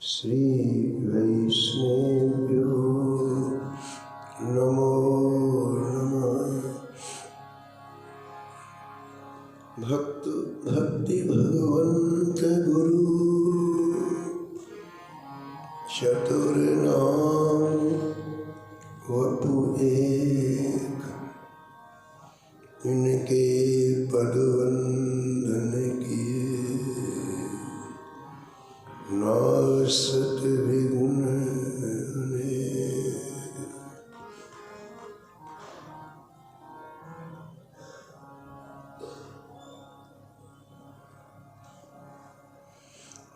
श्री वैष्णवेभ्यो नमो नमः। भक्ति भगवंत गुरु चतुर्नाम वपु एक, इनके पद वंदन किए नासत विघ्न अनेक।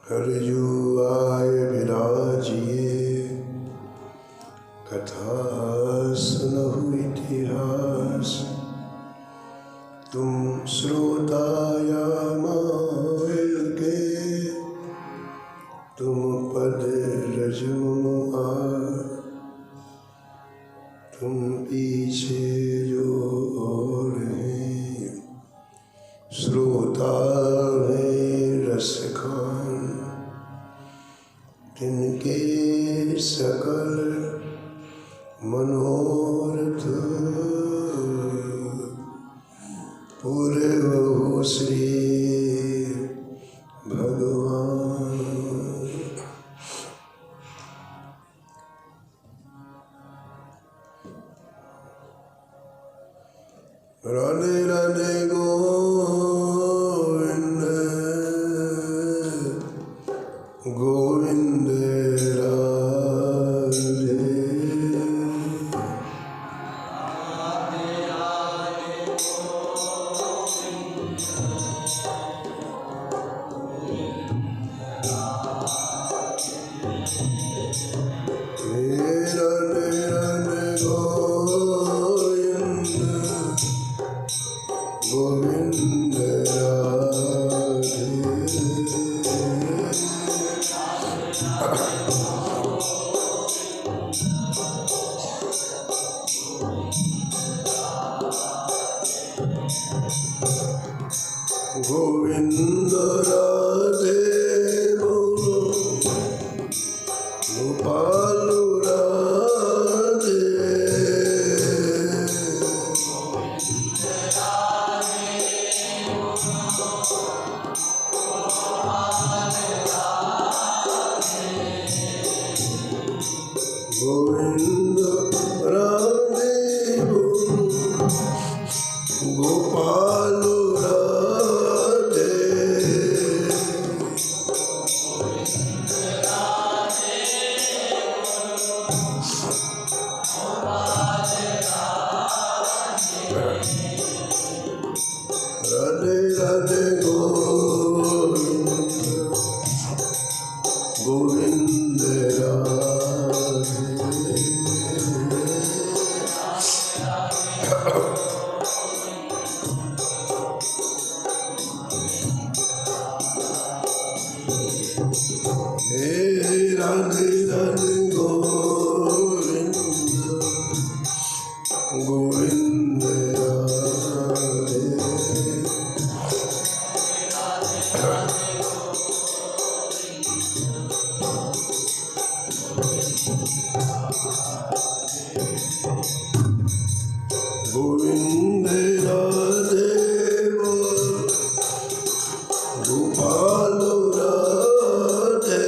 हरजु आय विराजिए, कथा सुनहु इतिहास। तुम श्रोता या माय के, तुम पद रजम आर। तुम पीछे जो और हैं, श्रोता है रस खान। तिनके सकल मनोरथ पूरे हो श्री भगवान। राधे राधे गोविंद गोविंद राधे। गोविंद राधे। गोविंद राधे बोलो, गोपाल राधे। गोविंद राधे गोपाल राधे। राधे राधे गोविंद गोविंद राधे। हे राधे राधे गोविंद गोविंद राधे। गोविंद राधे गोपाल राधे।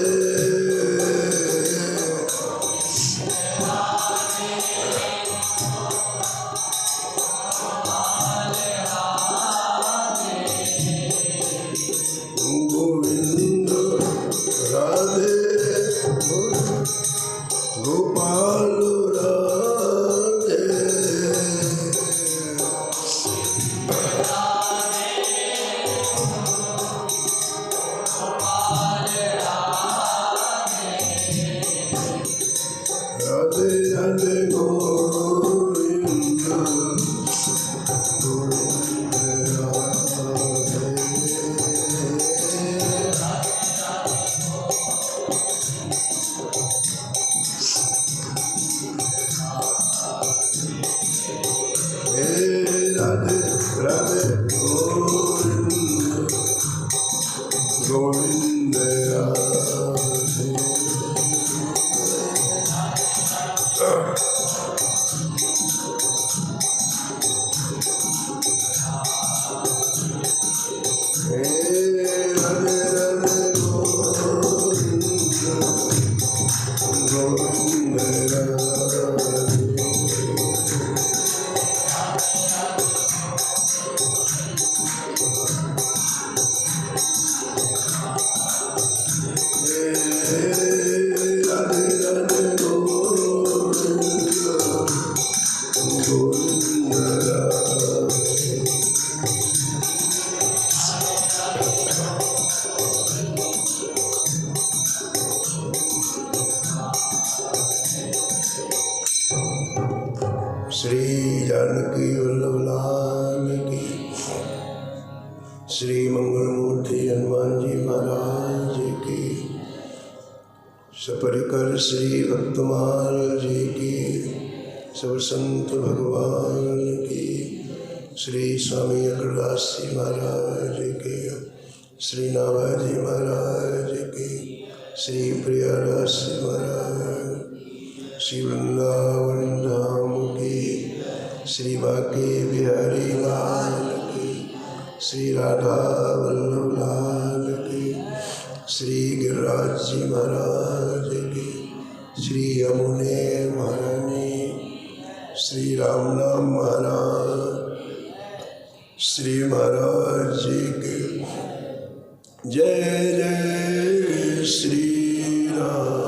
जानकी वल्लभ लाल की। श्री मंगलमूर्ति हनुमान जी महाराज की। सपरिकर श्री भक्तमाल जी की। सब संत भगवान की। श्री स्वामी अग्रदास जी महाराज की। श्री नाभाजी महाराज की। श्री प्रियादास जी महाराज। श्री वृंदावन धाम की। श्री बांके बिहारी लाल की। श्री राधा वल्लभ लाल की। श्री गिरिराज जी महाराज की। श्री यमुने महारानी। श्री राम नाम महाराज श्री महाराज जी के। जय जय श्री राधे।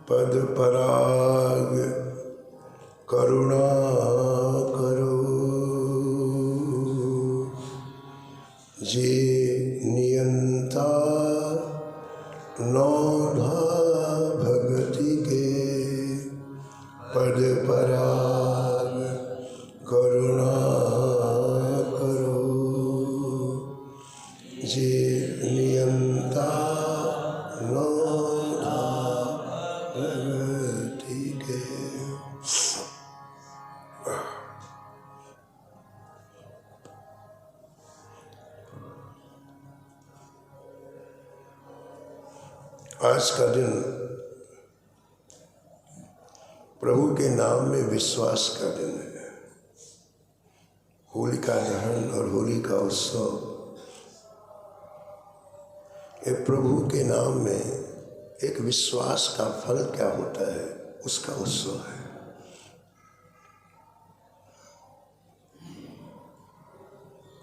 पद पराग करुणा करो जे नियंता नौधा भगति के। पद पराग करुणा करो जे नियंता नौधा भगति के। आज का दिन प्रभु के नाम में विश्वास का दिन है। होलिका दहन और होली का उत्सव ये प्रभु के नाम में एक विश्वास का फल क्या होता है उसका उत्सव है।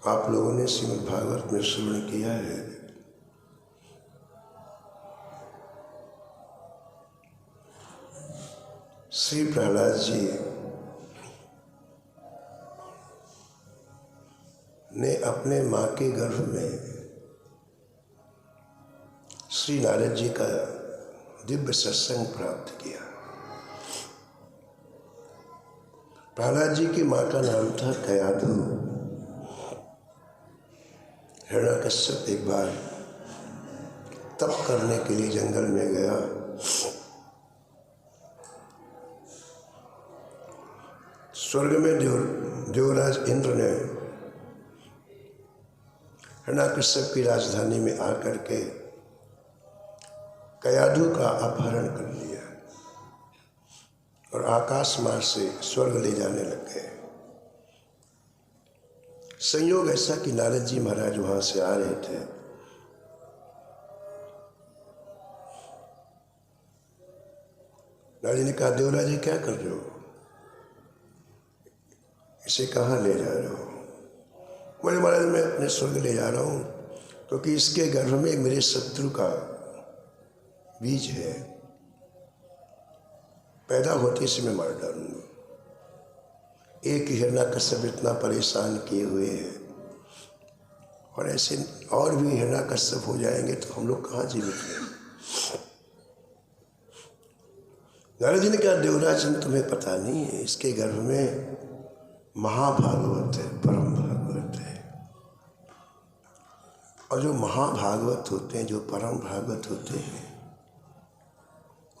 आप लोगों ने श्रीमद् भागवत में श्रवण किया है। श्री प्रहलाद जी ने अपने माँ के गर्भ में श्री नारद जी का दिव्य सत्संग प्राप्त किया। प्रहलाद जी की माँ का नाम था कयाधु। हिरण्यकश्यप एक बार तप करने के लिए जंगल में गया। स्वर्ग में देवराज इंद्र ने हिरण्यकश्यप की राजधानी में आकर के कयाधु का अपहरण कर लिया और आकाश मार्ग से स्वर्ग ले जाने लग गए। संयोग ऐसा कि नारद जी महाराज वहां से आ रहे थे। नारद जी ने कहा, देवराज जी क्या कर रहे हो, इसे कहाँ ले जा रहे हो? बोले, महाराज मैं अपने स्वर्ग ले जा रहा हूँ क्योंकि इसके गर्भ में मेरे शत्रु का बीज है, पैदा होते से मैं मार डालूंगा। एक हिरण्यकश्यप इतना परेशान किए हुए हैं और ऐसे और भी हिरण्यकश्यप हो जाएंगे तो हम लोग कहाँ जीवित रहेंगे। नारद जी ने कहा, देवराज तुम्हें पता नहीं है, इसके गर्भ में महाभागवत है, परम भागवत है। और जो महाभागवत होते हैं, जो परम भागवत होते हैं,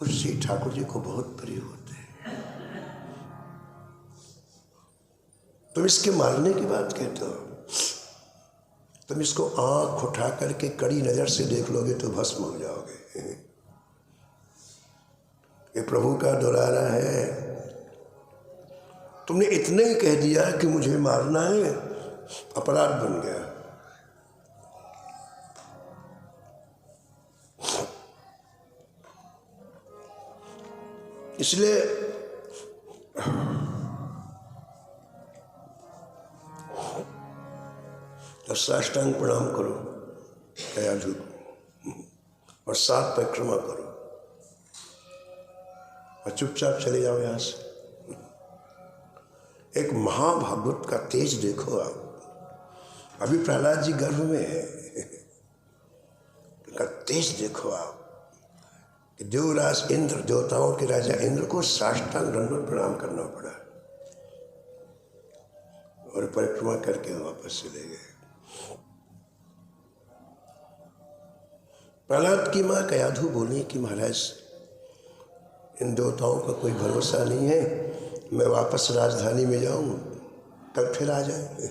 वो श्री ठाकुर जी को बहुत प्रिय होते हैं। तुम इसके मारने की बात कहते हो। तुम इसको आंख उठा करके कड़ी नज़र से देख लोगे तो भस्म हो जाओगे। ये प्रभु का दुलारा है। तुमने इतने ही कह दिया कि मुझे मारना है, अपराध बन गया। इसलिए तो साष्टांग प्रणाम करो कयाधु को और 7 परिक्रमा करो और चुपचाप चले जाओ यहाँ से। एक महाभागवत का तेज देखो आप। अभी प्रहलाद जी गर्भ में है, उनका तेज देखो आप कि देवराज इंद्र, देवताओं के राजा इंद्र को साष्टांग दंडवत प्रणाम करना पड़ा और परिक्रमा करके वापस चले गए। प्रहलाद की माँ कयाधु बोली कि महाराज इन देवताओं का कोई भरोसा नहीं है, मैं वापस राजधानी में जाऊं कल फिर आ जाएंगे।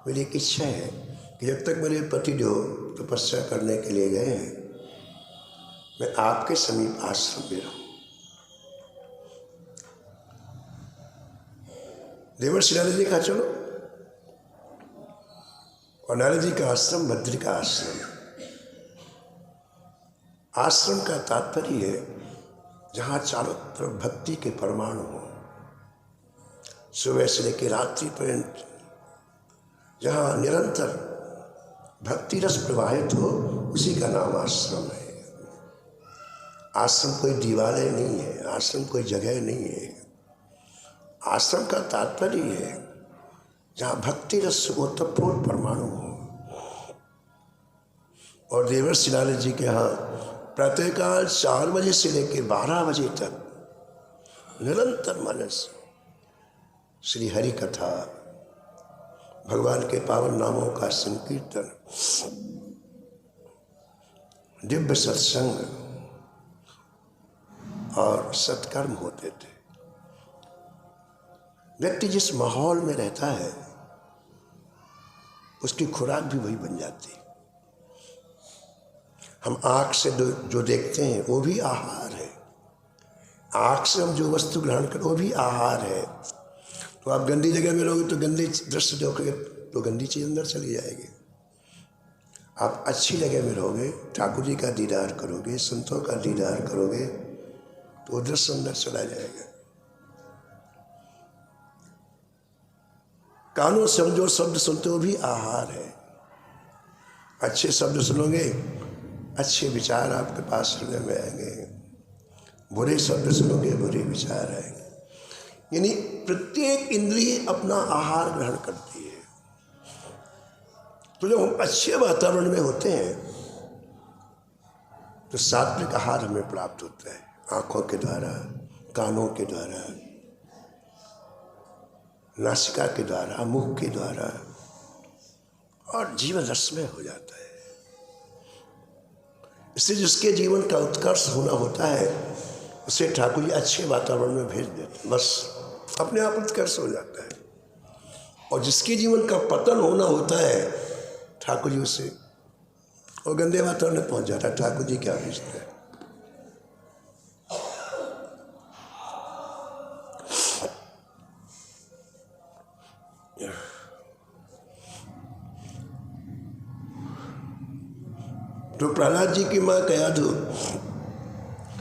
मेरी एक इच्छा है कि जब तक मेरे पतिदेव तपस्या करने के लिए गए हैं मैं आपके समीप आश्रम में रहूं। देवर्षि नारद जी कहा चलो, और नारद जी का आश्रम बद्री का आश्रम है। आश्रम का तात्पर्य है जहाँ चारों तरफ भक्ति के परमाणु हो, सुबह से लेकर रात्रि पर्यंत जहाँ निरंतर भक्ति रस प्रवाहित हो, उसी का नाम आश्रम है। आश्रम कोई दीवारें नहीं है, आश्रम कोई जगह नहीं है। आश्रम का तात्पर्य है जहाँ भक्ति रस ओतप्रोत परमाणु हो। और देवर्षि नारद जी के यहाँ प्रातःकाल 4 बजे से लेकर 12 बजे तक निरंतर मनस श्री हरि कथा, भगवान के पावन नामों का संकीर्तन, दिव्य सत्संग और सत्कर्म होते थे। व्यक्ति जिस माहौल में रहता है उसकी खुराक भी वही बन जाती है। हम आँख से जो देखते हैं वो भी आहार है, आँख से हम जो वस्तु ग्रहण कर वो भी आहार है। तो आप गंदी जगह में रहोगे तो गंदे दृश्य देखोगे तो गंदी चीज़ अंदर चली जाएगी। आप अच्छी जगह में रहोगे, ठाकुर जी का दीदार करोगे, संतों का दीदार करोगे तो वो दृश्य अंदर चला जाएगा। कानों से हम जो शब्द सुनते हो भी आहार है। अच्छे शब्द सुनोगे, अच्छे विचार आपके पास हृदय में आएंगे, बुरे शब्द सुनोगे, बुरे विचार आएंगे। यानी प्रत्येक इंद्रिय अपना आहार ग्रहण करती है। तो जब हम अच्छे वातावरण में होते हैं तो सात्विक आहार हमें प्राप्त होता है, आँखों के द्वारा, कानों के द्वारा, नासिका के द्वारा, मुख के द्वारा, और जीवन रसमय हो जाता है। इससे जिसके जीवन का उत्कर्ष होना होता है उसे ठाकुर जी अच्छे वातावरण में भेज देते, बस अपने आप उत्कर्ष हो जाता है। और जिसके जीवन का पतन होना होता है ठाकुर जी उसे और गंदे वातावरण में पहुंच जाता है। ठाकुर जी क्या भेजते हैं। तो प्रहलाद जी की माँ कयाधु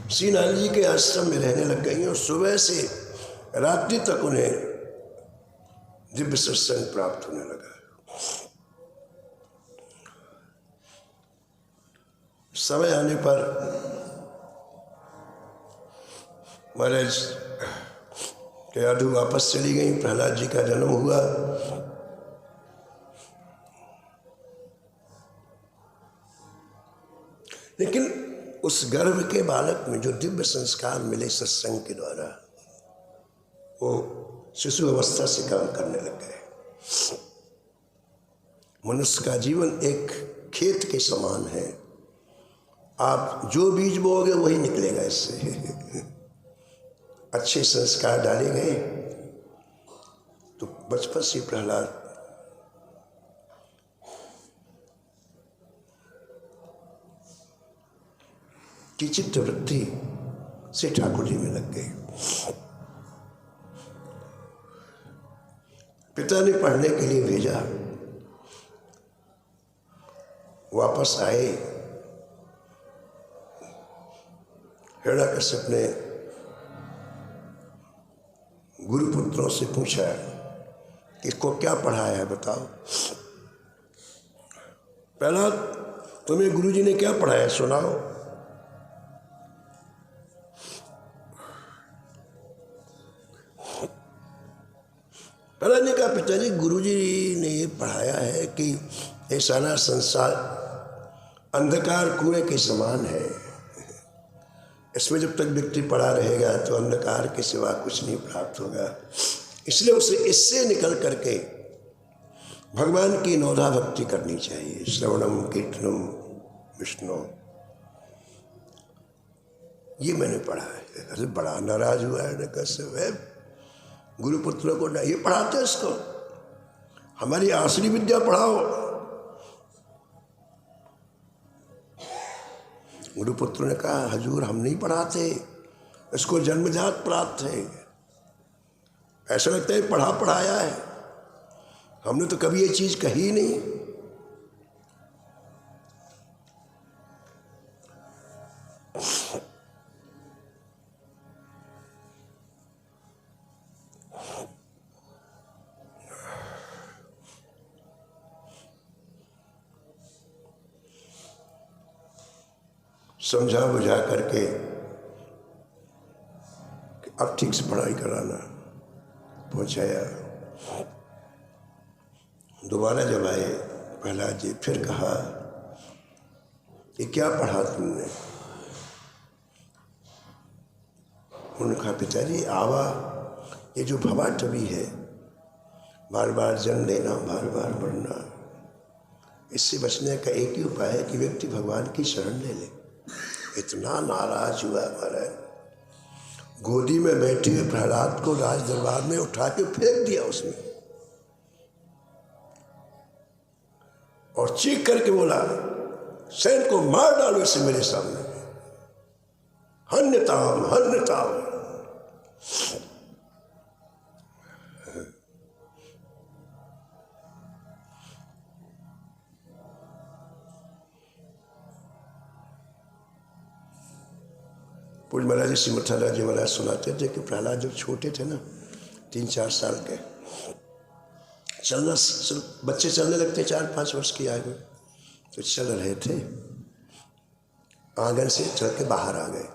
श्री नारद जी के आश्रम में रहने लग गई और सुबह से रात्रि तक उन्हें दिव्य सत्संग प्राप्त होने लगा। समय आने पर महाराज कयाधु वापस चली गई। प्रहलाद जी का जन्म हुआ। लेकिन उस गर्भ के बालक में जो दिव्य संस्कार मिले सत्संग के द्वारा, वो शिशु अवस्था से काम करने लग गए। मनुष्य का जीवन एक खेत के समान है। आप जो बीज बोओगे वही निकलेगा इससे। अच्छे संस्कार डाले गए तो बचपन से प्रहलाद की चित्तवृत्ति से ठाकुर जी में लग गई। पिता ने पढ़ने के लिए भेजा, वापस आए, हिरण्यकश्यप ने गुरुपुत्रों से पूछा, इसको क्या पढ़ाया है बताओ। पहला तुम्हें गुरुजी ने क्या पढ़ाया सुनाओ। पहला ने कहा, पिताजी गुरुजी ने ये पढ़ाया है कि ये सारा संसार अंधकार कुएं के समान है, इसमें जब तक व्यक्ति पड़ा रहेगा तो अंधकार के सिवा कुछ नहीं प्राप्त होगा, इसलिए उसे इससे निकल करके भगवान की नौधा भक्ति करनी चाहिए। श्रवणम कीर्तनम विष्णु, ये मैंने पढ़ा है। अरे बड़ा नाराज हुआ है, कैसे है गुरुपुत्रों को ये पढ़ाते, इसको हमारी आसरी विद्या पढ़ाओ। गुरुपुत्र ने कहा, हजूर हम नहीं पढ़ाते, इसको जन्मजात प्राप्त है, ऐसा लगता है पढ़ा पढ़ाया है, हमने तो कभी ये चीज कही नहीं। समझा बुझा करके कि अब ठीक से पढ़ाई कराना, पहुंचाया। दोबारा जब आए प्रहलाद जी, फिर कहा कि क्या पढ़ा तुमने। उन्होंने कहा, पिताजी आवा, ये जो भवा टवी है, बार बार जन्म लेना, बार बार मरना, इससे बचने का एक ही उपाय है कि व्यक्ति भगवान की शरण ले ले। इतना नाराज हुआ महाराज, गोदी में बैठे हुए प्रहलाद को राज दरबार में उठा के फेंक दिया उसने, और चीख करके बोला, सैन को मार डालो इसे मेरे सामने, हन्यताम हन्यताम। पूज्य महाराज श्रीमद जी महाराज सुनाते थे कि प्रहलाद जब छोटे थे ना, 3-4 साल के, चलना, बच्चे चलने लगते 4-5 वर्ष की आयु में, तो चल रहे थे, आंगन से चल के बाहर आ गए।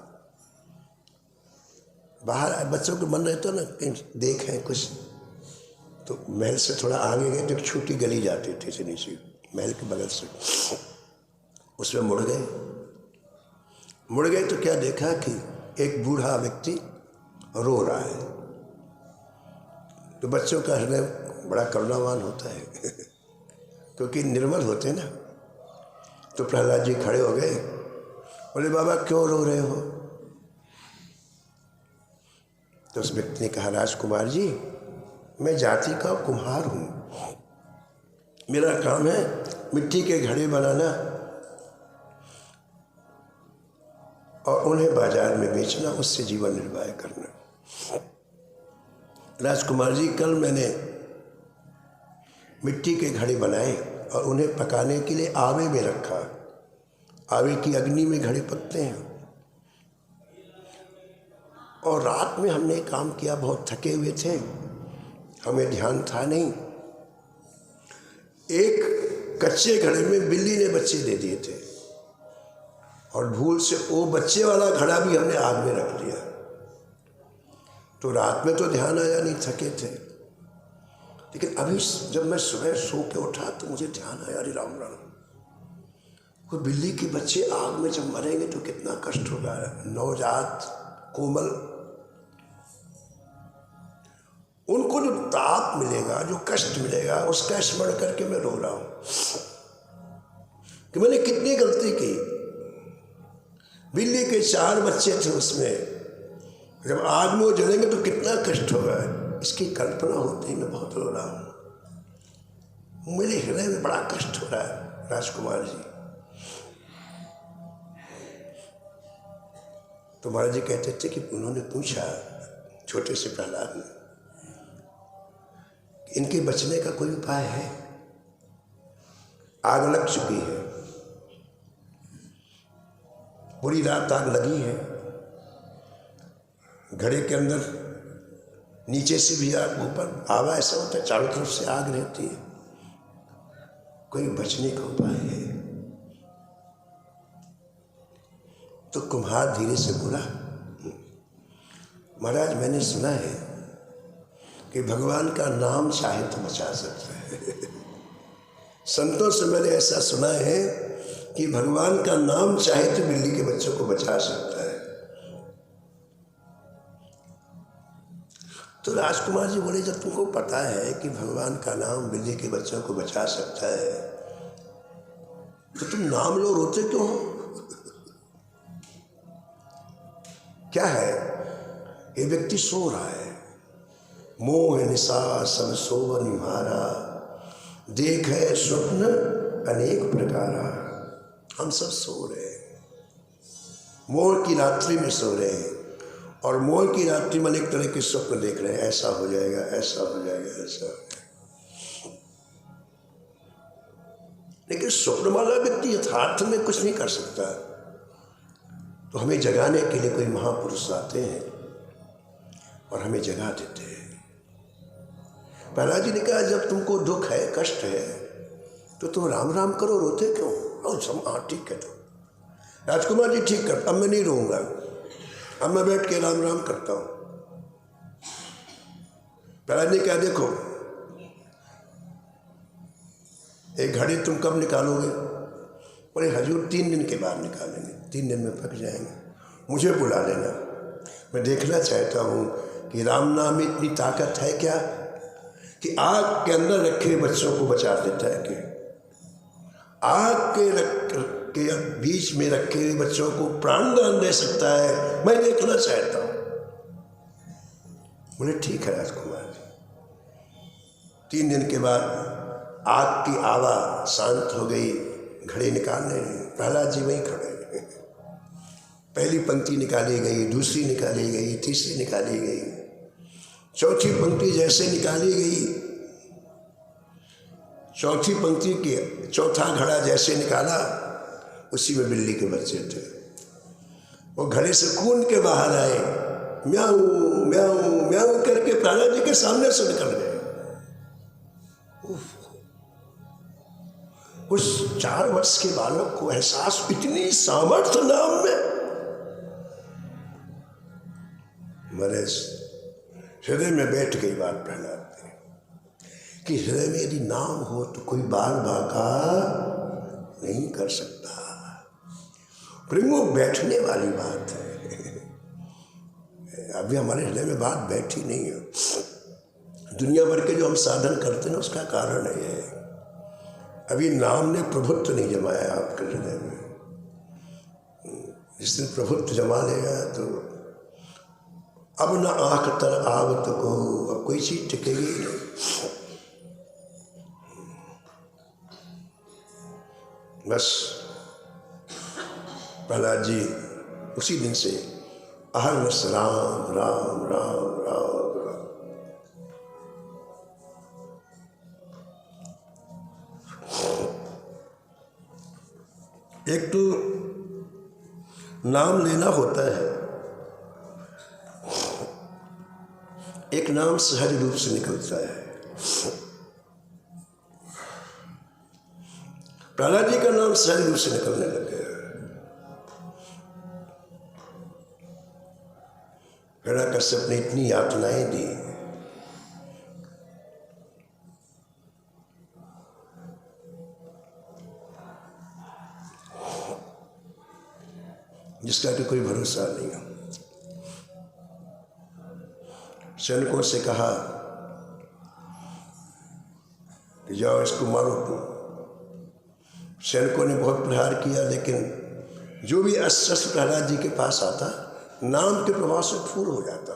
बाहर बच्चों को मन रहता ना कहीं देखें कुछ, तो महल से थोड़ा आगे गए, जब छोटी गली जाती थी से नीचे महल के बगल से, उसमें मुड़ गए तो क्या देखा कि एक बूढ़ा व्यक्ति रो रहा है। तो बच्चों का हृदय बड़ा करुणावान होता है क्योंकि निर्मल होते हैं ना। तो प्रहलाद जी खड़े हो गए, बोले बाबा क्यों रो रहे हो। तो उस व्यक्ति ने कहा, राजकुमार जी मैं जाति का कुम्हार हूँ, मेरा काम है मिट्टी के घड़े बनाना और उन्हें बाजार में बेचना, उससे जीवन निर्वाह करना। राजकुमार जी कल मैंने मिट्टी के घड़े बनाए और उन्हें पकाने के लिए आवे में रखा, आवे की अग्नि में घड़े पकते हैं। और रात में हमने काम किया, बहुत थके हुए थे, हमें ध्यान था नहीं, एक कच्चे घड़े में बिल्ली ने बच्चे दे दिए थे और भूल से वो बच्चे वाला घड़ा भी हमने आग में रख दिया। तो रात में तो ध्यान आया नहीं, थके थे, लेकिन अभी जब मैं सुबह सो के उठा तो मुझे ध्यान आया, अरे राम राम, वो बिल्ली के बच्चे आग में जब मरेंगे तो कितना कष्ट होगा, नवजात कोमल, उनको जो ताप मिलेगा, जो कष्ट मिलेगा, उसका स्मरण करके मैं रो रहा हूं कि मैंने कितनी गलती की। बिल्ली के 4 बच्चे थे उसमें, जब आग में वो जलेंगे तो कितना कष्ट होगा, इसकी कल्पना होते ही मैं बहुत रो रहा हूँ। मेरे हृदय में बड़ा कष्ट हो रहा है राजकुमार जी। तो महाराज जी कहते थे कि उन्होंने पूछा छोटे से प्रहलाद ने, इनके बचने का कोई उपाय है? आग लग चुकी है, पूरी रात आग लगी है, घड़े के अंदर नीचे से भी आग, ऊपर आवा, ऐसा होता है चारों तरफ से आग रहती है, कोई बचने का उपाय है? तो कुम्हार धीरे से बोला, महाराज मैंने सुना है कि भगवान का नाम चाहे तो बचा सकता है। संतों से मैंने ऐसा सुना है कि भगवान का नाम चाहे तो बिल्ली के बच्चों को बचा सकता है। तो राजकुमार जी बोले, जब तुमको पता है कि भगवान का नाम बिल्ली के बच्चों को बचा सकता है तो तुम नाम लो, रोते क्यों हो? क्या है? ये व्यक्ति सो रहा है, मोह निशा सब सोव निहारा, देख है स्वप्न अनेक प्रकारा। हम सब सो रहे हैं, मोह की रात्रि में सो रहे हैं, और मोह की रात्रि में अनेक तरह के स्वप्न देख रहे हैं, ऐसा हो जाएगा, ऐसा हो जाएगा, ऐसा हो जाएगा। लेकिन स्वप्न वाला व्यक्ति यथार्थ में कुछ नहीं कर सकता। तो हमें जगाने के लिए कोई महापुरुष आते हैं और हमें जगा देते हैं। प्रहलाद जी ने कहा, जब तुमको दुख है, कष्ट है, तो तुम राम राम करो, रोते क्यों? हाँ ठीक है। तो राजकुमार जी ठीक कर, अब मैं नहीं रोऊंगा, अब मैं बैठ के राम राम करता हूँ। प्रहलाद ने कहा, देखो एक घड़ी तुम कब निकालोगे? बोले हजूर 3 दिन के बाद निकालेंगे, 3 दिन में पक जाएंगे, मुझे बुला लेना। मैं देखना चाहता हूँ कि राम नाम में इतनी ताकत है क्या कि आग के अंदर रखे बच्चों को बचा देता है, कि आग के बीच में रखे हुए बच्चों को प्राणदान दे सकता है। मैं देखना चाहता हूँ। बोले ठीक है राजकुमार जी। 3 दिन के बाद आग की आवा शांत हो गई, घड़े निकालने, प्रहलाद जी वहीं खड़े। पहली पंक्ति निकाली गई, दूसरी निकाली गई, तीसरी निकाली गई, चौथी पंक्ति जैसे निकाली गई, चौथी पंक्ति के चौथा घड़ा जैसे निकाला, उसी में बिल्ली के बच्चे थे। वो घड़े से कूद के बाहर आए, म्याऊ म्याऊ म्याऊ करके प्रहलाद जी के सामने से निकल गए। उस 4 वर्ष के बालक को एहसास, इतनी सामर्थ्य नाम में। मेरे हृदय में बैठ गई बात प्रहलाद ने कि हृदय में यदि नाम हो तो कोई बाल बाका नहीं कर सकता। प्रेमो बैठने वाली बात है। अभी हमारे हृदय में बात बैठी नहीं है। दुनिया भर के जो हम साधन करते हैं उसका कारण है अभी नाम ने प्रभुत्व नहीं जमाया आपके हृदय में। जिस दिन प्रभुत्व जमा लेगा तो अब न आँख तर आवत को, अब कोई चीज टिकेगी नहीं। बस प्रहलाद जी उसी दिन से अहर्निश राम राम राम राम राम। एक तो नाम लेना होता है, एक नाम सहज रूप से निकलता है। प्रहलाद जी का नाम सहज रूप से निकलने लग गया। हिरण्यकश्यप ने इतनी यातनाएं दी, जिसका कि कोई भरोसा नहीं है। सैनिकों से कहा कि जाओ इसको मारो तुम। सैनिकों ने बहुत प्रहार किया, लेकिन जो भी अस्त्र प्रहलाद जी के पास आता नाम के प्रभाव से फूल हो जाता।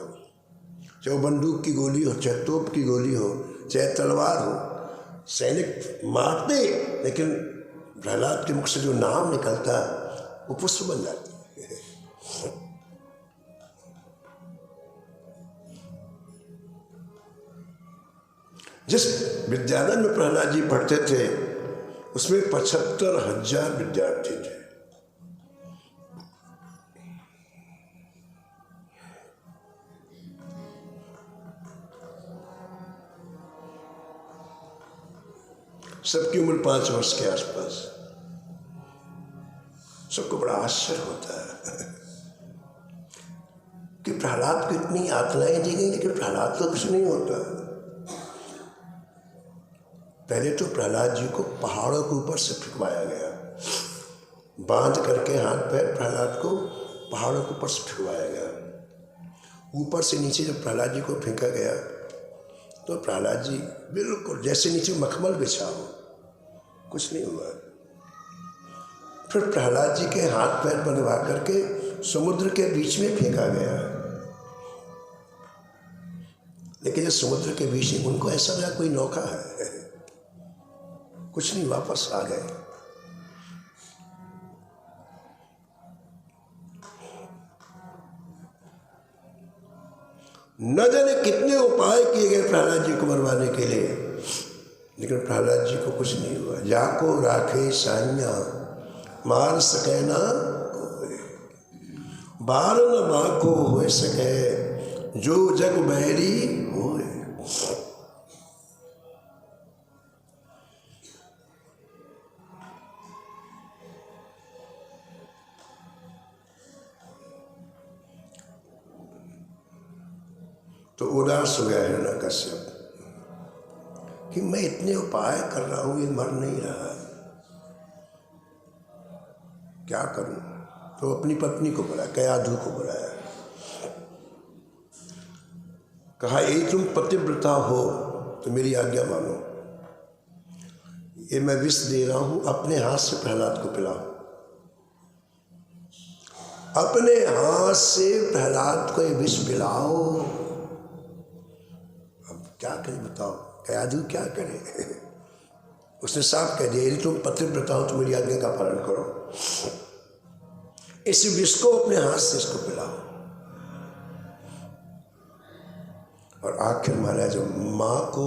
चाहे वो बंदूक की गोली हो, चाहे तोप की गोली हो, चाहे तलवार हो, सैनिक मारते, लेकिन प्रहलाद के मुख से जो नाम निकलता वो पुष्प बन जाती। जिस विद्यालय में प्रहलाद जी पढ़ते थे उसमें 75,000 विद्यार्थी थे। सबकी उम्र 5 वर्ष के आसपास। सबको बड़ा आश्चर्य होता है कि प्रहलाद को इतनी यातनाएं दी गई, लेकिन प्रहलाद तो कुछ नहीं होता। पहले तो प्रहलाद जी को पहाड़ों के ऊपर से फेंकवाया गया, बांध करके हाथ पैर प्रहलाद को पहाड़ों के ऊपर से फेंकवाया गया। ऊपर से नीचे जब प्रहलाद जी को फेंका गया तो प्रहलाद जी बिल्कुल जैसे नीचे मखमल बिछा हो, कुछ नहीं हुआ। फिर प्रहलाद जी के हाथ पैर बंधवा करके समुद्र के बीच में फेंका गया, लेकिन जब समुद्र के बीच में उनको ऐसा लगा कोई नौका है, कुछ नहीं, वापस आ गए। न जाने कितने उपाय किए गए प्रहलाद जी को मरवाने के लिए, लेकिन प्रहलाद जी को कुछ नहीं हुआ। जाको राखे साइया मार सके ना कोई, बार न बाको हो सके जो जग बैरी होए। तो उदास हो गया हिरण्यकश्यप कि मैं इतने उपाय कर रहा हूं, ये मर नहीं रहा, क्या करूं। तो अपनी पत्नी को बुलाया, कयाधु को बुलाया, कहा यदि तुम पतिव्रता हो तो मेरी आज्ञा मानो, ये मैं विष दे रहा हूं, अपने हाथ से प्रहलाद को पिलाओ। अपने हाथ से प्रहलाद को ये विष पिलाओ। अब क्या करें बताओ, कयाधु क्या करे। उसने साफ कह दिया यदि तुम पतिव्रता हो तो मेरी आज्ञा का पालन करो, इस विष को अपने हाथ से इसको पिलाओ। और आखिर महाराज माँ को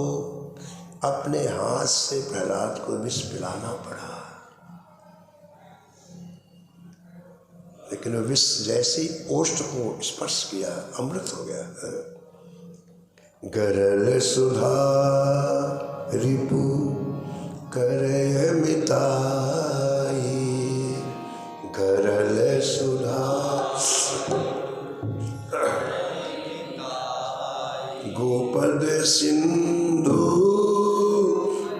अपने हाथ से प्रहलाद को विष पिलाना पड़ा, लेकिन वो विष जैसे ही ओष्ठ को स्पर्श किया अमृत हो गया। गरल सुधा रिपु करय मिताई, गरल सुधा गोपद सिंधु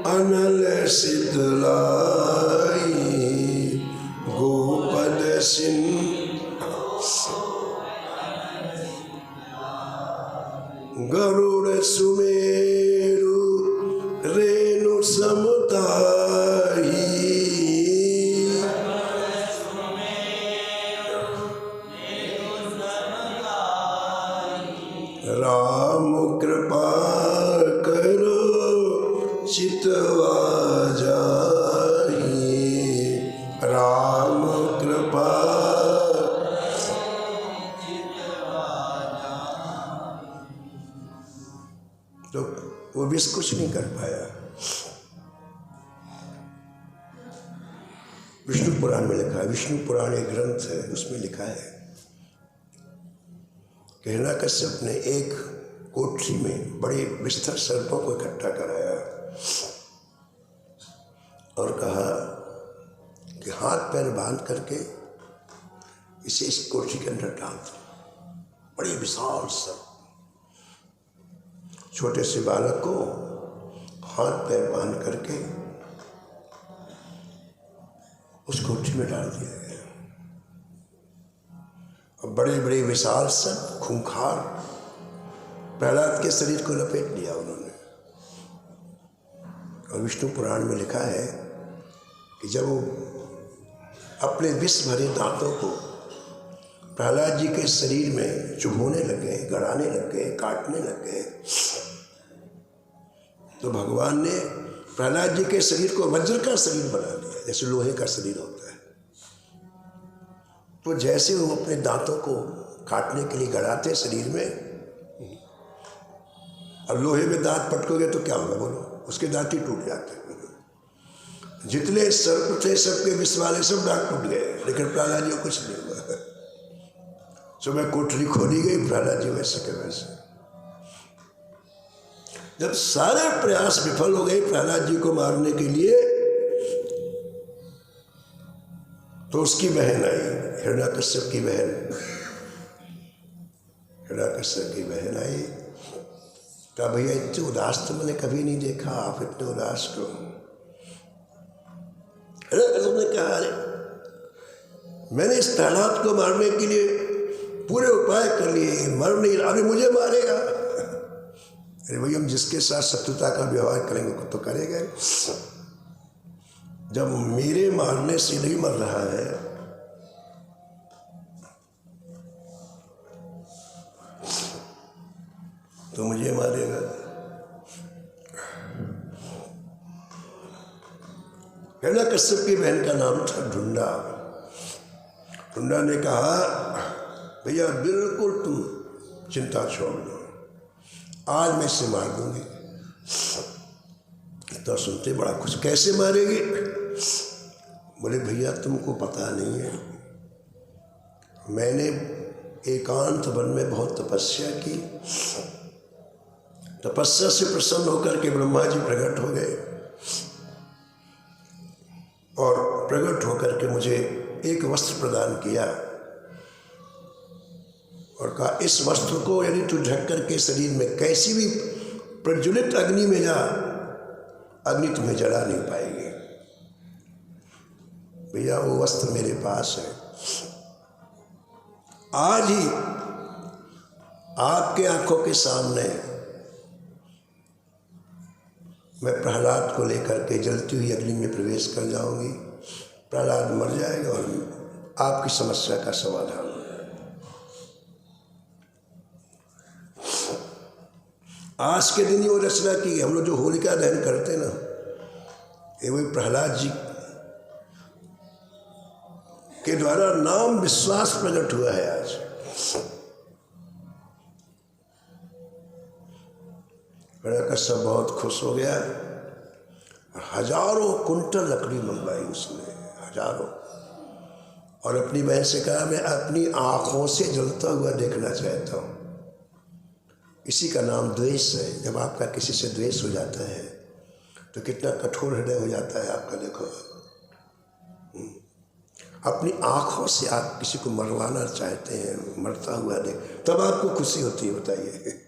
अनल शीतलाई, गोपद सिंधु गरुड़ सुमेरु रेणु समुदाई, राम कृपा करो चितवा जाई, राम कृपा। तो वो विष कुछ नहीं कर पाया। विष्णु पुराण में लिखा है, विष्णु पुराण एक ग्रंथ है, उसमें लिखा है कि हिरण्यकश्यप ने एक कोठरी में बड़े विस्तर सर्पों को इकट्ठा कराया और कहा कि हाथ पैर बांध करके इसे इस कोठरी के अंदर डाल दो। बड़ी विशाल सर्प, छोटे से बालक को हाथ पैर बांध करके उस कोठरी में डाल दिया गया। और बड़े बड़े विशाल सर्प खूंखार प्रहलाद के शरीर को लपेट लिया उन्होंने। और विष्णु पुराण में लिखा है कि जब वो अपने विष भरे दांतों को प्रहलाद जी के शरीर में चुभोने लग गए, गड़ाने लग गए, काटने लग गए, तो भगवान ने प्रहलाद जी के शरीर को वज्र का शरीर बना दिया, जैसे लोहे का शरीर होता है। तो जैसे वो अपने दांतों को काटने के लिए गड़ाते शरीर में, अब लोहे में दांत पटकोगे तो क्या होगा बोलो, उसके दांत ही टूट जाते हैं। जितने सर्प थे सबके विष वाले सब दांत टूट गए, लेकिन प्रहलाद जी को कुछ नहीं हुआ। सुबह कोठरी खोली गई, प्रहलाद जी वैसे के वैसे। जब सारे प्रयास विफल हो गए प्रहलाद जी को मारने के लिए, तो उसकी बहन आई, हिरण्यकश्यप की बहन, हिरण्यकश्यप की बहन आई। कहा भैया इतने उदास तो मैंने कभी नहीं देखा, आप इतने उदास क्यों? हिरण्यकश्यप ने कहा अरे मैंने इस प्रहलाद को मारने के लिए पूरे उपाय कर लिए, मर नहीं रहा, अभी मुझे मारेगा। अरे भैया हम जिसके साथ शत्रुता का व्यवहार करेंगे तो करेंगे। जब मेरे मारने से नहीं मर रहा है तो मुझे मारेगा। हिरण्यकश्यप की बहन का नाम था ढूंढा। ढूंढा ने कहा भैया बिल्कुल तुम चिंता छोड़ दो, आज मैं इसे मार दूंगी। तो सुनते बड़ा कुछ, कैसे मारेगी? बोले भैया तुमको पता नहीं है, मैंने एकांत वन में बहुत तपस्या की, तपस्या से प्रसन्न होकर के ब्रह्मा जी प्रकट हो गए और प्रकट होकर के मुझे एक वस्त्र प्रदान किया और कहा इस वस्त्र को यदि तू ढक करके शरीर में कैसी भी प्रज्वलित अग्नि में जा, अग्नि तुम्हें जला नहीं पाएगी। भैया वो वस्त्र मेरे पास है, आज ही आपके आंखों के सामने मैं प्रहलाद को लेकर के जलती हुई अग्नि में प्रवेश कर जाऊंगी, प्रहलाद मर जाएगा और आपकी समस्या का समाधान हो जाएगा। आज के दिन वो रचना की, हम लोग जो होलिका दहन करते ना, ये वही प्रहलाद जी के द्वारा नाम विश्वास प्रकट हुआ है। आज हिरण्यकश्यप बहुत खुश हो गया, हजारों कुंटल लकड़ी मंगवाई उसने, हजारों, और अपनी बहन से कहा मैं अपनी आंखों से जलता हुआ देखना चाहता हूँ। इसी का नाम द्वेष है। जब आपका किसी से द्वेष हो जाता है तो कितना कठोर हृदय हो जाता है आपका। देखो अपनी आंखों से आप किसी को मरवाना चाहते हैं, मरता हुआ देख, तब आपको खुशी होती है। बताइए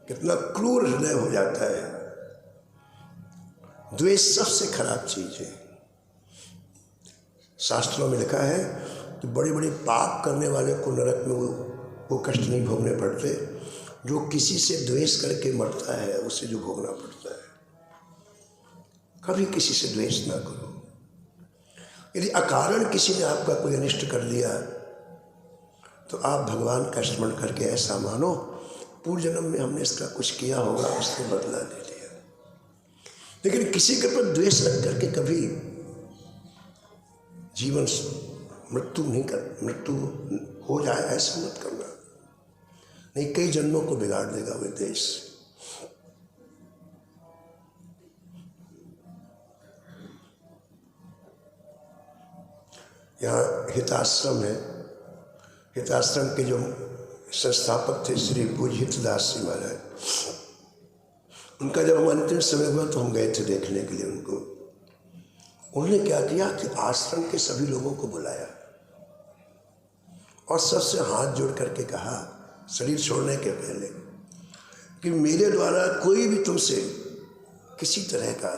कितना क्रूर हृदय हो जाता है। द्वेष सबसे खराब चीज है। शास्त्रों में लिखा है कि बड़े बड़े पाप करने वाले को नरक में वो कष्ट नहीं भोगने पड़ते, जो किसी से द्वेष करके मरता है उसे जो भोगना पड़ता है। कभी किसी से द्वेष ना करो। यदि अकारण किसी ने आपका कोई अनिष्ट कर दिया तो आप भगवान का स्मरण करके ऐसा मानो पूर्व जन्म में हमने इसका कुछ किया होगा, उसने बदला ले लिया। लेकिन किसी के ऊपर द्वेष रख करके कभी जीवन मृत्यु हो जाए ऐसा मत करना, नहीं कई जन्मों को बिगाड़ देगा वो देश। यहाँ हिताश्रम है, हिताश्रम के जो संस्थापक थे श्री पूज्य हितदास जी महाराज, उनका जब हम अंतिम समय हुआ तो हम गए थे देखने के लिए उनको। उन्होंने क्या किया कि आश्रम के सभी लोगों को बुलाया और सबसे हाथ जोड़ करके कहा शरीर छोड़ने के पहले कि मेरे द्वारा कोई भी तुमसे किसी तरह का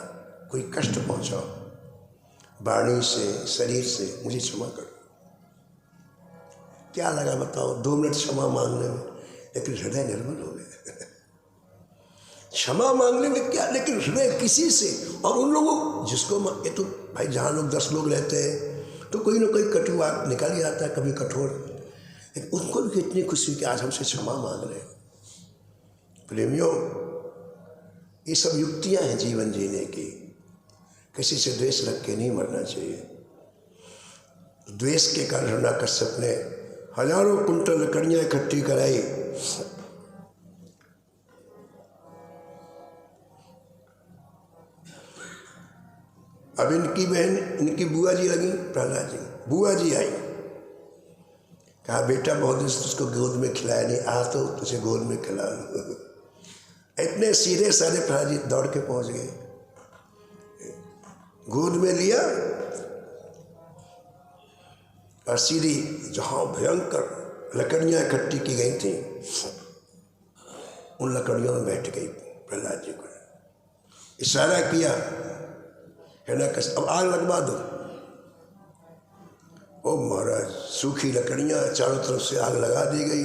कोई कष्ट पहुंचाओ, वाणी से शरीर से, मुझे क्षमा करो। क्या लगा बताओ 2 मिनट क्षमा मांगने में, लेकिन हृदय निर्मल हो गए। क्षमा मांगने में क्या, लेकिन हृदय किसी से, और उन लोगों जिसको ये तो भाई जहाँ लोग 10 लोग रहते हैं तो कोई ना कोई कटु बात निकल ही आता है, कभी कठोर, लेकिन उनको भी कितनी खुशी कि आज हमसे क्षमा मांग रहे हैं। प्रेमियों, ये सब युक्तियाँ हैं जीवन जीने की। किसी से द्वेष रख के नहीं मरना चाहिए। द्वेष के कारण हिरण्यकश्यप ने हजारों कुंटल लकड़ियाँ इकट्ठी कराई अब इनकी बहन, इनकी बुआ जी लगी प्रहलाद जी, बुआ जी आई, कहा बेटा बहुत दिन से उसको गोद में खिलाया नहीं, आ तो तुझे गोद में खिला लूं। इतने सीधे साधे प्रहलाद जी दौड़ के पहुंच गए, गोद में लिया और सीधी जहां भयंकर लकड़ियां इकट्ठी की गई थी उन लकड़ियों में बैठ गई प्रहलाद जी को, इशारा किया हिरण्यकश्यप अब आग लगवा दो। ओ महाराज, सूखी लकड़ियां चारों तरफ से आग लगा दी गई,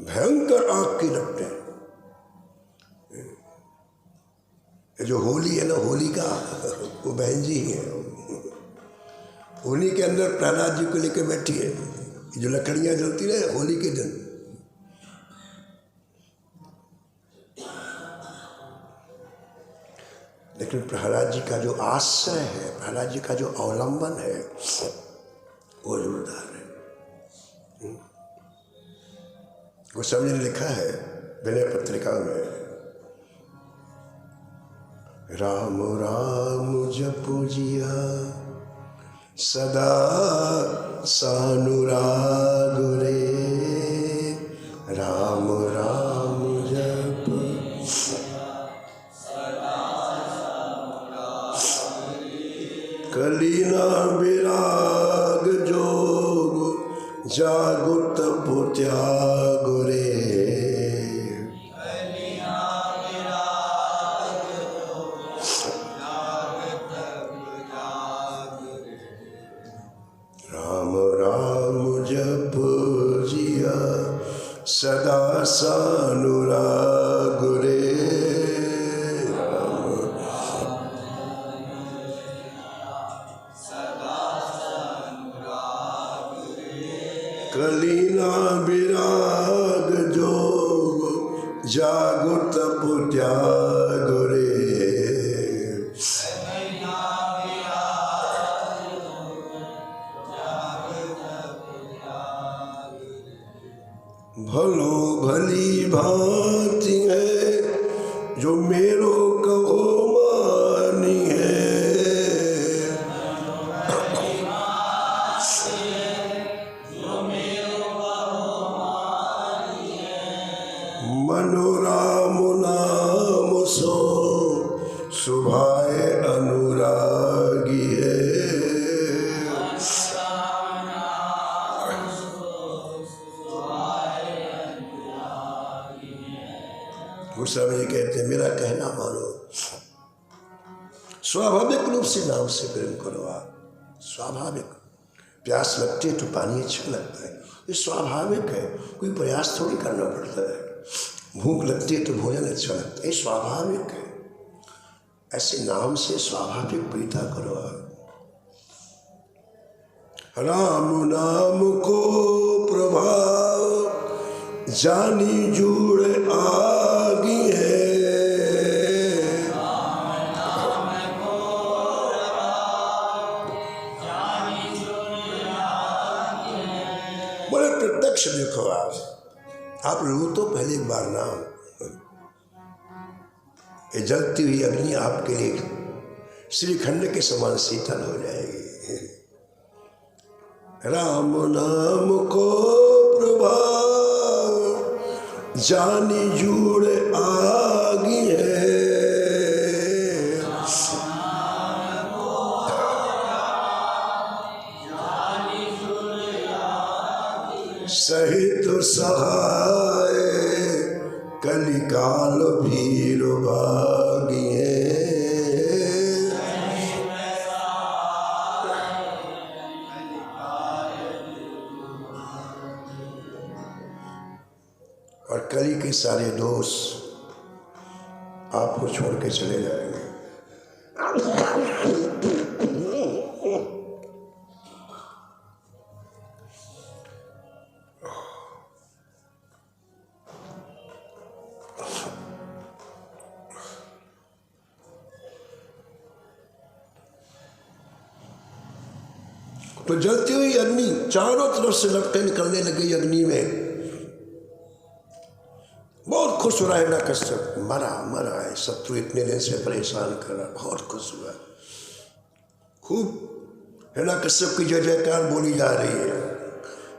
भयंकर आग की लपटें। ये जो होली है ना, होली का वो बहन जी ही है, होली के अंदर प्रहलाद जी को लेकर बैठी है, जो लकड़ियां जलती रहे होली के दिन। लेकिन प्रहलाद जी का जो आश्रय है, प्रहलाद जी का जो अवलंबन है वो जोरदार है। गोस्वामी ने लिखा है विनय पत्रिका में, राम राम जपो जिया सदा सानुराग रे, राम राम जप कलीना विराग जोग, जागो तप त्याग रे, राम राम जप जिया सदा सानुराग रे, कलीना विराग जोग, जागो तप त्याग रे, भलो भली भांति है जो मेरो कहो मानी है, मनोराम नाम सो सुभाए अनुरागी है, गोस्वामी जी कहते हैं मेरा कहना मानो, स्वाभाविक रूप से नाम से प्रेम करो। आप स्वाभाविक, प्यास लगती है तो पानी अच्छा लगता है, ये स्वाभाविक है, कोई प्रयास थोड़ी करना पड़ता है। भूख लगती है तो भोजन अच्छा लगता है, ये स्वाभाविक है। ऐसे नाम से स्वाभाविक प्रीता करो आप। राम नाम को प्रभाव जानी जुड़ आगी है, बड़े प्रत्यक्ष देखो आप लो तो पहले एक बार नाम, ये जलती हुई अग्नि आपके लिए श्रीखंड के समान शीतल हो जाएगी। राम नाम को प्रभाव जानी जुड़ आगी है, सहित सहाय कलिकाल भीर भागी है, और कली के सारे दोष आपको छोड़ के चले जाएंगे। तो जलती हुई अग्नि चारों तरफ से लपटें निकलने लगी अग्नि में। बहुत खुश हो रहा है हिरण्यकश्यप, मरा है, शत्रु इतने दिन से परेशान कर रहा, बहुत खुश हुआ। खूब हिरण्यकश्यप की जय जयकार बोली जा रही है।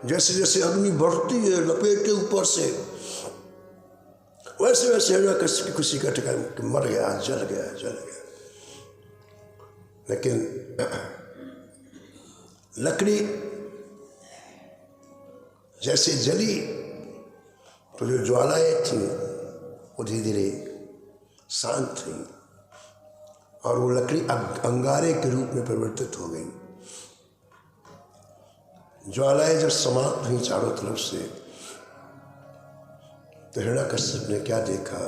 जैसे जैसे अग्नि बढ़ती है लपेट के ऊपर से, वैसे वैसे हिरण्यकश्यप की खुशी का ठिकाना कि मर गया, जल गया, जल गया। लेकिन लकड़ी जैसे जली तो जो ज्वालाएं थी वो धीरे धीरे शांत हुई और वो लकड़ी अंगारे के रूप में परिवर्तित हो गई। ज्वालाएं जब समाप्त हुई चारों तरफ से, तो हिरण्यकश्यप ने क्या देखा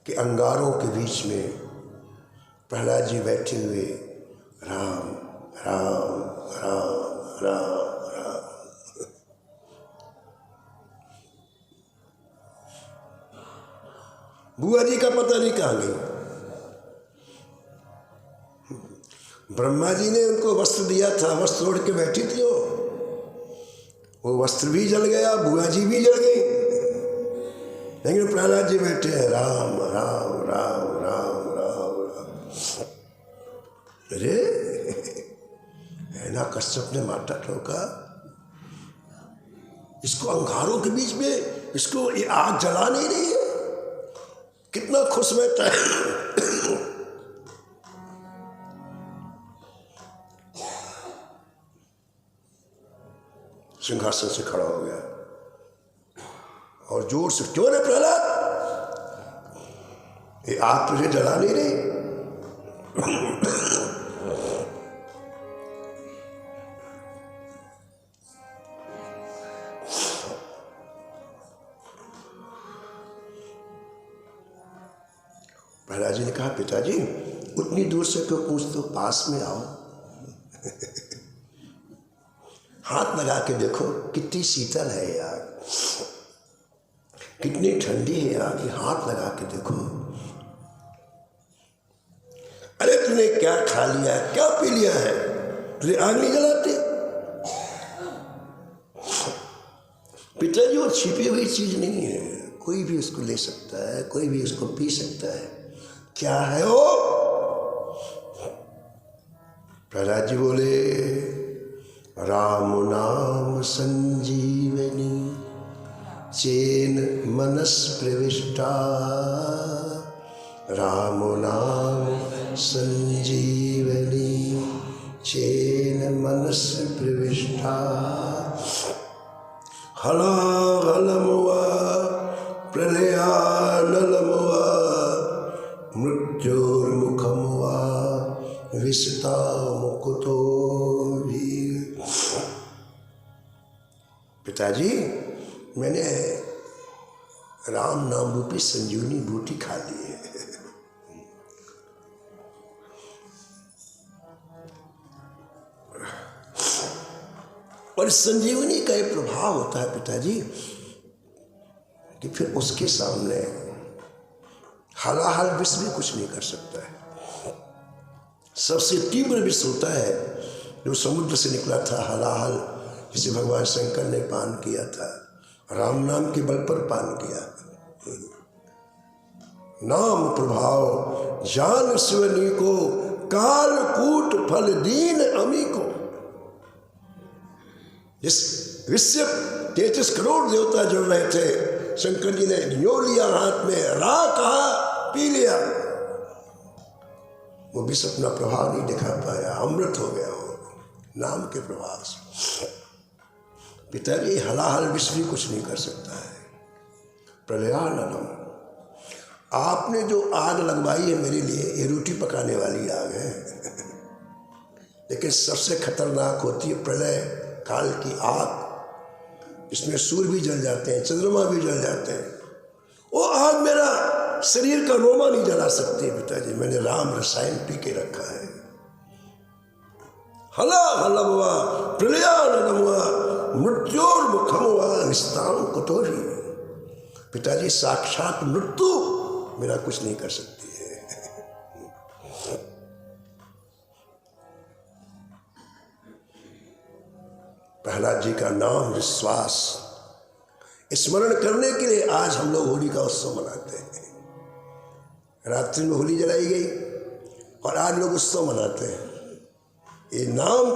कि अंगारों के बीच में प्रहलाद जी बैठे हुए राम राम राम राम राम। बुआ जी का पता नहीं कहाँ गई। ब्रह्मा जी ने उनको वस्त्र दिया था, वस्त्र ओढ़ के बैठी थी वो वस्त्र भी जल गया, बुआ जी भी जल गई, लेकिन प्रहलाद जी बैठे हैं राम राम राम राम राम राम। अरे हिरण्यकश्यप ने माथा ठोका, इसको अंगारों के बीच में इसको ये आग जला नहीं रही है, कितना खुश बैठा है। सिंहासन से खड़ा हो गया और जोर से, क्यों रे प्रहलाद, ये आग तुझे जला नहीं रही? प्रहलाद जी ने कहा, पिताजी उतनी दूर से क्यों पूछते हो, पास में आओ। हाथ लगा के देखो कितनी शीतल है ये आग, कितनी ठंडी है आग, हाथ लगा के देखो। अरे तूने क्या खा लिया है, क्या पी लिया है, तुझे आग नहीं जलाती? पिताजी वो छिपी हुई चीज नहीं है, कोई भी उसको ले सकता है, कोई भी उसको पी सकता है। क्या है वो? प्रहलाद जी बोले, राम नाम संजीवनी चेन मनस प्रविष्टा, राम नाम संजीवनी चेन मनस प्रविष्टा, हलाहलमुआ प्रलयानलमुआ मृत्योर्मुखमुआ विसता मुकुतो भी। पिताजी मैंने राम नाम रूपी संजीवनी बूटी खा ली है। और संजीवनी का एक प्रभाव होता है पिताजी कि फिर उसके सामने हलाहल विष भी कुछ नहीं कर सकता है। सबसे तीव्र विष होता है जो समुद्र से निकला था, हलाहल, जिसे भगवान शंकर ने पान किया था, राम नाम के बल पर पान किया। नाम प्रभाव जान शिवनी को, काल कूट फल दीन अमी को। जिस विश्व 33 करोड़ देवता जल रहे थे, शंकर जी ने न्यो लिया हाथ में, रा कहा, पी लिया, वो विष अपना प्रभाव नहीं दिखा पाया, अमृत हो गया वो नाम के प्रभाव से। पिताजी हलाहल विष भी कुछ नहीं कर सकता है। प्रलयानलम, आपने जो आग लगवाई है मेरे लिए, ये रोटी पकाने वाली आग है। लेकिन सबसे खतरनाक होती है प्रलय काल की आग, इसमें सूर्य भी जल जाते हैं, चंद्रमा भी जल जाते हैं। वो आग मेरा शरीर का रोमा नहीं जला सकती पिताजी, मैंने राम रसायन पी के रखा है। हला हलवा प्रलयानलवा मृत्योर्मुखमुआ निस्ताम कुतोरी। पिताजी साक्षात मृत्यु मेरा कुछ नहीं कर सकती है। प्रहलाद जी का नाम विश्वास स्मरण करने के लिए आज हम लोग होली का उत्सव मनाते हैं। रात्रि में होली जलाई गई और आज लोग उत्सव मनाते हैं। ये नाम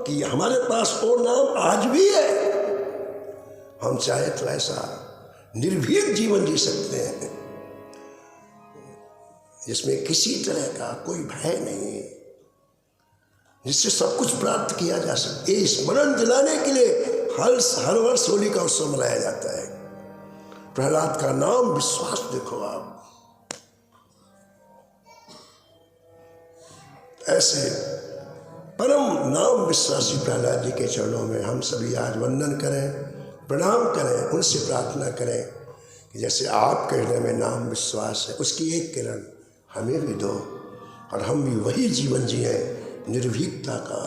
कि हमारे पास वो नाम आज भी है। हम चाहे तो ऐसा निर्भीक जीवन जी सकते हैं जिसमें किसी तरह का कोई भय नहीं है, जिससे सब कुछ प्राप्त किया जा सके। ये स्मरण दिलाने के लिए हर वर्ष होली का उत्सव मनाया जाता है। प्रहलाद का नाम विश्वास देखो आप, ऐसे परम नाम विश्वासी प्रहलाद जी के चरणों में हम सभी आज वंदन करें, प्रणाम करें, उनसे प्रार्थना करें कि जैसे आपके हृदय में नाम विश्वास है, उसकी एक किरण हमें भी दो और हम भी वही जीवन जिए निर्भीकता का,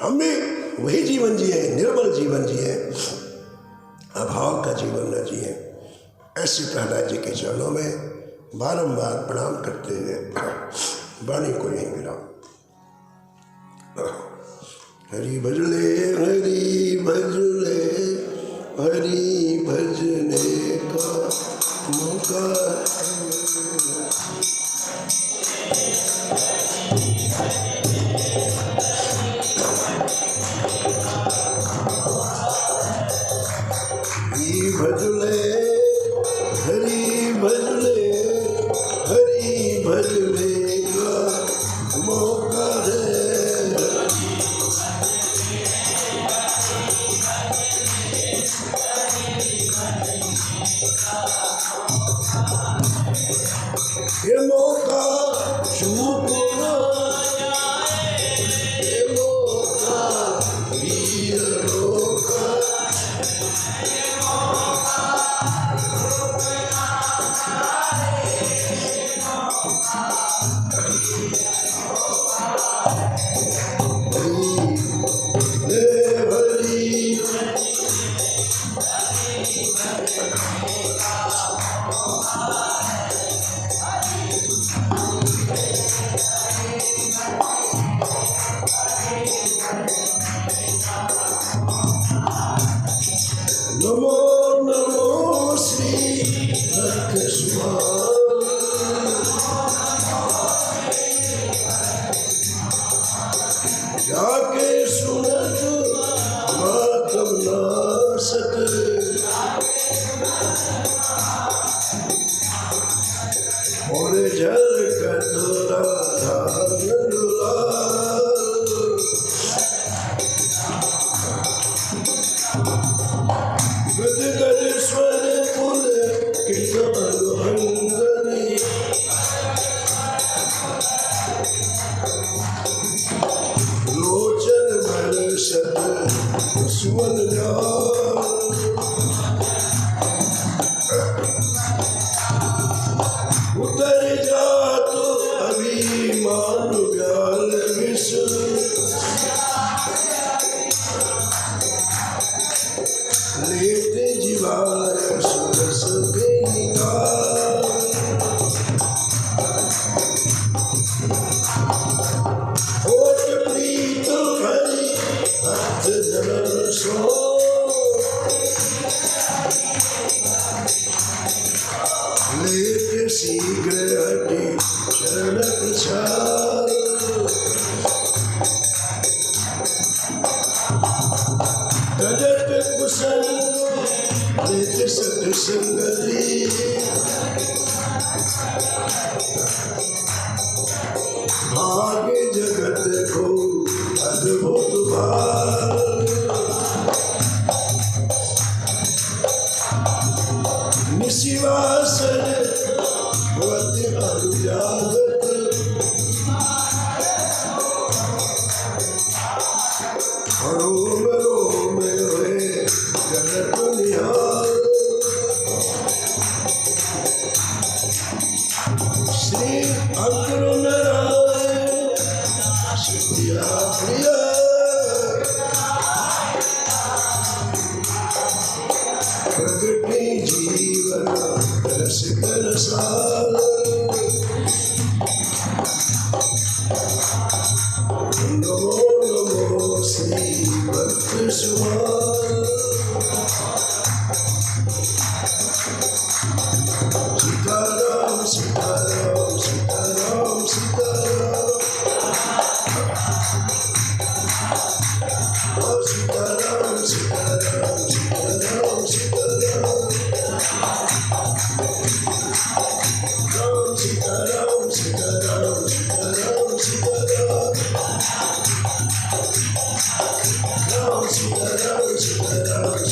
हम भी वही जीवन जिए, निर्मल जीवन जिए, अभाव का जीवन न जिए। ऐसे प्रहलाद जी के चरणों में बारंबार प्रणाम करते हुए वाणी को यहीं विराम। हरि भजले हरि भजले, हरि भजने का मौका भजले, हरि भजले, हरि भजले का मौका है। ये मौका चूक ना जाए, ये मौका वीर रोका, नमो नमो श्री हरिकृष्ण। जाके सुनत मातम ना सके, और जल कतरा धारण दुलार, गद गद स्वर पुल कीर्तन भंगनी, लोचन बरसत सुवन लाल, उतर जा तो अभिमान व्याल विष, लेते जीवाय सुरस बेनिकार, होठ प्रीत भरी हथ जलन सो, लेते शीघ्र हटि शरण प्रचार, तजट कुसंग लेते सत्संगति, भाग्य जगत को अद्भुत भार, निशिवासन भवति अनुजागत, रोम रोम हुए जगत निहार, श्री अग्र नारायण सिद्धिया प्रिया, प्रगति जीवन रस रसाल,